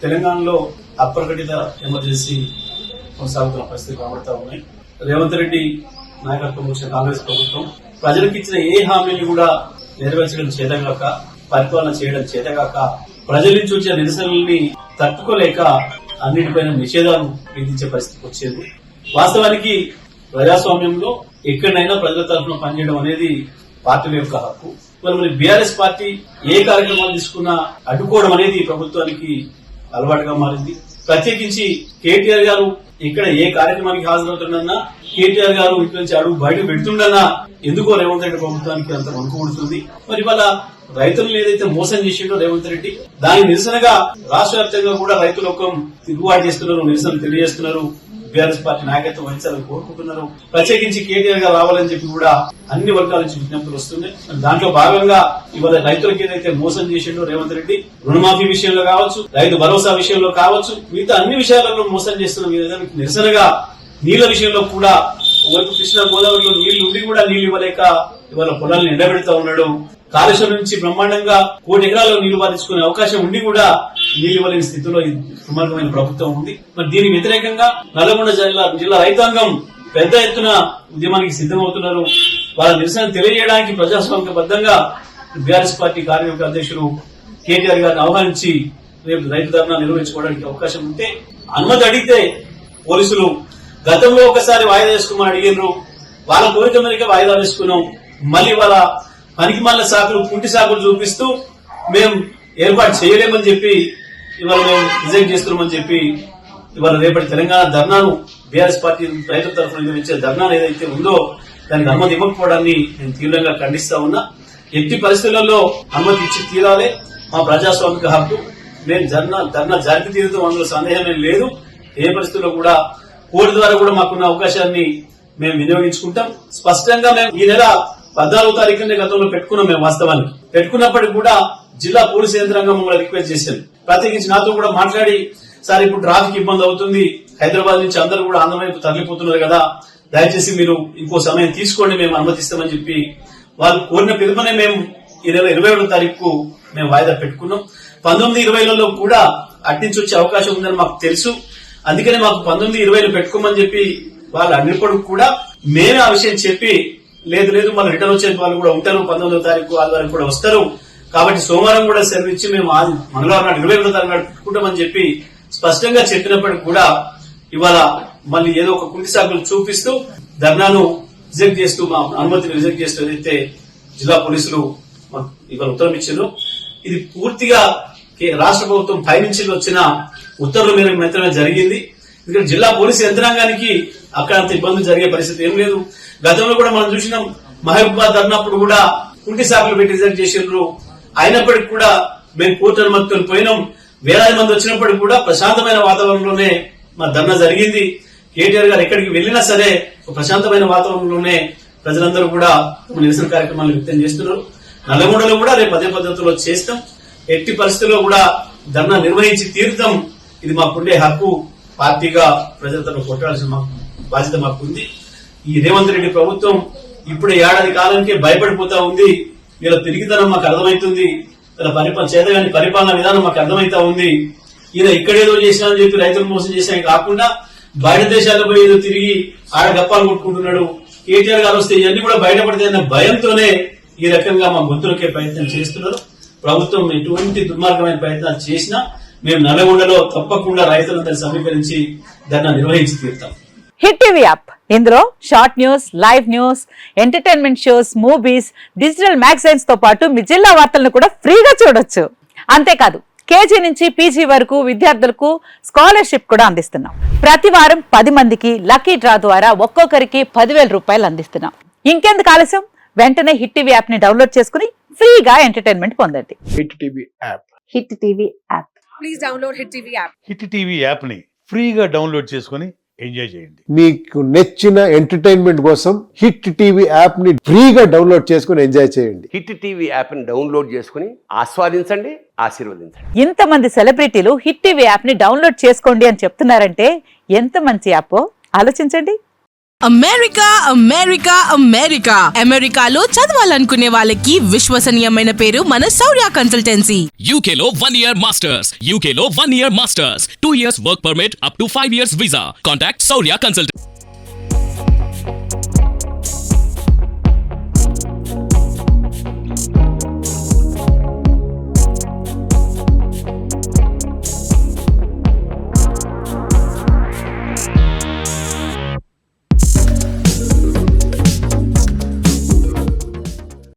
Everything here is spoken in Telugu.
తెలంగాణలో అప్రకటిత ఎమర్జెన్సీ కొనసాగుతున్న పరిస్థితి కనబడతా ఉన్నాయి. రేవంత్ రెడ్డి నాయకత్వం వచ్చిన కాంగ్రెస్ ప్రభుత్వం ప్రజలకు ఇచ్చిన ఏ హామీని కూడా నెరవేర్చడం చేతగాక, పరిపాలన చేయడం చేతగాక, ప్రజల నుంచి వచ్చే నిరసనల్ని తట్టుకోలేక అన్నిటిపైన నిషేధాలు విధించే పరిస్థితికి వచ్చింది. వాస్తవానికి ప్రజాస్వామ్యంలో ఎక్కడైనా ప్రజల తరఫున పనిచేయడం అనేది పార్టీల యొక్క హక్కు. మరి బీఆర్ఎస్ పార్టీ ఏ కార్యక్రమాలు తీసుకున్నా అడ్డుకోవడం అనేది ప్రభుత్వానికి అలవాటుగా మారింది. ప్రత్యేకించి కేటీఆర్ గారు ఇక్కడ ఏ కార్యక్రమానికి హాజరవుతుండన్నా, కేటీఆర్ గారు ఇక్కడి నుంచి అడుగు బయట పెడుతుండన్నా ఎందుకో రేవంత్ రెడ్డి ప్రభుత్వానికి అంత వణుకుడుతుంది. మరి ఇవాళ రైతులను ఏదైతే మోసం చేసిండో రేవంత్ రెడ్డి, దానికి నిరసనగా రాష్ట్ర వ్యాప్తంగా కూడా రైతులకు తిరుగుబాటు చేస్తున్నారు, నిరసన తెలియజేస్తున్నారు. బీఆర్ఎస్ పార్టీ నాయకత్వం వహించాలని కోరుకుంటున్నారు. ప్రత్యేకించి కేటీఆర్ గారు రావాలని చెప్పి కూడా అన్ని వర్గాల నుంచి విజ్ఞప్తులు వస్తున్నాయి. దాంట్లో భాగంగా ఇవాళ రైతులకు ఏదైతే మోసం చేసిండో రేవంత్ రెడ్డి, రుణమాఫీ విషయంలో కావచ్చు, రైతు భరోసా విషయంలో కావచ్చు, మిగతా అన్ని విషయాలలో మోసం చేస్తున్న విధానానికి నిరసనగా నీళ్ల విషయంలో కూడా ఒకవైపు కృష్ణా గోదావరిలో నీళ్లు ఉండి కూడా నీళ్లు ఇవ్వలేక ఇవాళ పొలాలను ఎండబెడతా ఉన్నాడు. కాళేశ్వరం నుంచి బ్రహ్మాండంగా 1 కోటి ఎకరాల్లో నీళ్లు పారించుకునే అవకాశం ఉండి కూడా నీళ్లు ఇవ్వలేని స్థితిలో దుర్మార్గమైన ప్రభుత్వం ఉంది. మరి దీనికి వ్యతిరేకంగా నల్లగొండ జిల్లా రైతాంగం పెద్ద ఎత్తున ఉద్యమానికి సిద్దమవుతున్నారు. వాళ్ళ నిరసన తెలియజేయడానికి ప్రజాస్వామికబద్దంగా బీఆర్ఎస్ పార్టీ కార్యవర్గ అధ్యక్షుడు కేటీఆర్ గారిని ఆహ్వానించి రేపు రైతు ధర్నా నిర్వహించుకోవడానికి అవకాశం ఉంటే అనుమతి అడిగితే పోలీసులు గతంలో ఒకసారి వాయిదా వేసుకోమని అడిగినారు. వాళ్ళ కోరిక మేరకు వాయిదా వేసుకున్నాం. మళ్ళీ వాళ్ళ పనికి మళ్ళీ సాకులు, కుంటి సాకులు చూపిస్తూ మేము ఏర్పాటు చేయలేమని చెప్పి ఇవాళ మేము రిజెక్ట్ చేస్తున్నామని చెప్పి ఇవాళ రేపటి తెలంగాణ ధర్నాను బీఆర్ఎస్ పార్టీ రైతుల తరఫున నిర్వహించే ధర్నా ఏదైతే ఉందో దానికి అనుమతి ఇవ్వకపోవడాన్ని నేను తీవ్రంగా ఖండిస్తా ఉన్నా. ఎట్టి పరిస్థితులలో అనుమతి ఇచ్చి తీరాలి. మా ప్రజాస్వామిక హక్కు. మేము ధర్నా జరిపి తీరుతాం, అందులో సందేహమే లేదు. ఏ పరిస్థితుల్లో కూడా కోర్టు ద్వారా కూడా మాకున్న అవకాశాన్ని మేము వినియోగించుకుంటాం. స్పష్టంగా మేము ఈ నెల 14వ తారీఖునే గతంలో పెట్టుకున్నాం. మేము వాస్తవానికి పెట్టుకున్నప్పటికీ కూడా జిల్లా పోలీసు యంత్రాంగం మమ్మల్ని రిక్వెస్ట్ చేశారు. ప్రత్యేకించి నాతో కూడా మాట్లాడి, సార్ ఇప్పుడు ట్రాఫిక్ ఇబ్బంది అవుతుంది, హైదరాబాద్ నుంచి అందరూ కూడా ఆంధ్ర వైపు తరలిపోతున్నారు కదా, దయచేసి మీరు ఇంకో సమయం తీసుకోండి, మేము అనుమతిస్తామని చెప్పి వాళ్ళు కోరిన పిలుపునే మేము ఈ నెల 21వ తారీఖు మేము వాయిదా పెట్టుకున్నాం. 19, 20లలో కూడా అట్నుంచి వచ్చే అవకాశం ఉందని మాకు తెలుసు. అందుకనే మాకు 19, 20 పెట్టుకోమని చెప్పి వాళ్ళు అన్నిప్పటికి కూడా మేమే ఆ విషయం చెప్పి లేదు మళ్ళీ రిటర్న్ వచ్చే వాళ్ళు కూడా ఉంటారు, 19వ తారీఖు ఆదివారం కూడా వస్తారు, కాబట్టి సోమవారం కూడా సెలవు ఇచ్చి మేము మంగళవారం నాడు 21వ తారీఖు నాడు పెట్టుకుంటామని చెప్పి స్పష్టంగా చెప్పినప్పటికీ కూడా ఇవాళ మళ్ళీ ఏదో ఒక కుంటి సాకులు చూపిస్తూ ధర్నాను రిజెక్ట్ చేస్తూ, మా అనుమతిని రిజెక్ట్ చేస్తూ ఏదైతే జిల్లా పోలీసులు ఇవాళ ఉత్తర్వులు ఇచ్చారు, ఇది పూర్తిగా రాష్ట్ర ప్రభుత్వం పైనుంచి వచ్చిన ఉత్తర్వుల మేరకు మాత్రమే జరిగింది. ఎందుకంటే జిల్లా పోలీసు యంత్రాంగానికి అక్కడ అంత ఇబ్బందులు జరిగే పరిస్థితి ఏం లేదు. గతంలో కూడా మనం చూసినాం, మహబూబాబాద్ అన్నప్పుడు కూడా కుంటి సాకులు పెట్టి రిజెక్ట్ చేసినారు. అయినప్పటికీ కూడా మేము కోర్టు అనుమతితో పోయినాం. వేలాది మంది వచ్చినప్పటికీ కూడా ప్రశాంతమైన వాతావరణంలోనే మా ధర్నా జరిగింది. కేటీఆర్ గారు ఎక్కడికి వెళ్లినా సరే ప్రశాంతమైన వాతావరణంలోనే ప్రజలందరూ కూడా నిరసన కార్యక్రమాలు వ్యక్తం చేస్తున్నారు. నల్లగొండలో కూడా రేపు అదే పద్ధతిలో చేస్తాం. ఎట్టి పరిస్థితుల్లో కూడా ధర్నా నిర్వహించి తీరుతాం. ఇది మాకుండే హక్కు. పార్టీగా ప్రజలతో కొట్టాల్సిన బాధ్యత మాకుంది. ఈ రేవంత్ రెడ్డి ప్రభుత్వం ఇప్పుడే ఏడాది కాలానికే భయపడిపోతా ఉంది. వీళ్ళ తిరిగితనం మాకు అర్థమవుతుంది. వీళ్ళ చేతగాని పరిపాలన విధానం మాకు అర్థమైతా ఉంది. ఈయన ఇక్కడేదో చేసినా అని చెప్పి రైతులు మోసం చేసినా కాకుండా బయట దేశాల్లో పోయి ఏదో తిరిగి ఆడ గప్పాలు కొట్టుకుంటున్నాడు. కేటీఆర్ గారు వస్తే ఇవన్నీ కూడా బయటపడతాయన్న భయంతోనే ఈ రకంగా మా గొంతులకే ప్రయత్నం చేస్తున్నారు. ప్రభుత్వం ఎటువంటి దుర్మార్గమైన ప్రయత్నాలు చేసినా మేము నల్లగొండలో తప్పకుండా రైతులందరూ సమీకరించి ధర్నా నిర్వహించి తీరుతాం. హిట్ టీవీ యాప్, ఇందులో short news, live news, entertainment shows, movies, digital magazines తో పాటు మీ జిల్లా వార్తలను కూడా ఫ్రీగా చూడొచ్చు. అంతేకాదు కేజీ నుంచి పీజీ వరకు విద్యార్థులకు స్కాలర్షిప్ కూడా అందిస్తున్నాం. ప్రతి వారం 10 మందికి లక్కీ డ్రా ద్వారా ఒక్కొక్కరికి 10,000 రూపాయలు అందిస్తున్నాం. ఇంకెందుకు ఆలస్యం, వెంటనే హిట్ టీవీ యాప్ ని డౌన్లోడ్ చేసుకుని ఫ్రీగా ఎంటర్టైన్మెంట్ పొందండి. Hit TV app. Hit TV app. Please download hit TV app. Hit TV app ని ఫ్రీగా డౌన్లోడ్ చేసుకుని ఎంజాయ్ చేయండి. మీకు నచ్చిన ఎంటర్టైన్మెంట్ కోసం హిట్ టీవీ యాప్ ని ఫ్రీగా డౌన్లోడ్ చేసుకుని ఎంజాయ్ చేయండి. హిట్ టీవీ యాప్ ని డౌన్లోడ్ చేసుకుని ఆస్వాదించండి, ఆశీర్వదించండి. ఇంతమంది సెలబ్రిటీలు హిట్ టీవీ యాప్ ని డౌన్లోడ్ చేసుకోండి అని చెప్తున్నారంటే ఎంత మంచి యాప్ ఆలోచించండి. అమెరికా అమెరికా అమెరికా అమెరికాలో చదవాలనుకునే వాళ్ళకి విశ్వసనీయమైన పేరు మన శౌర్య consultancy. UK Law 1 Year Masters. UK Law 1 Year Masters. 2 years work permit up to 5 years visa. Contact Saurya Consult.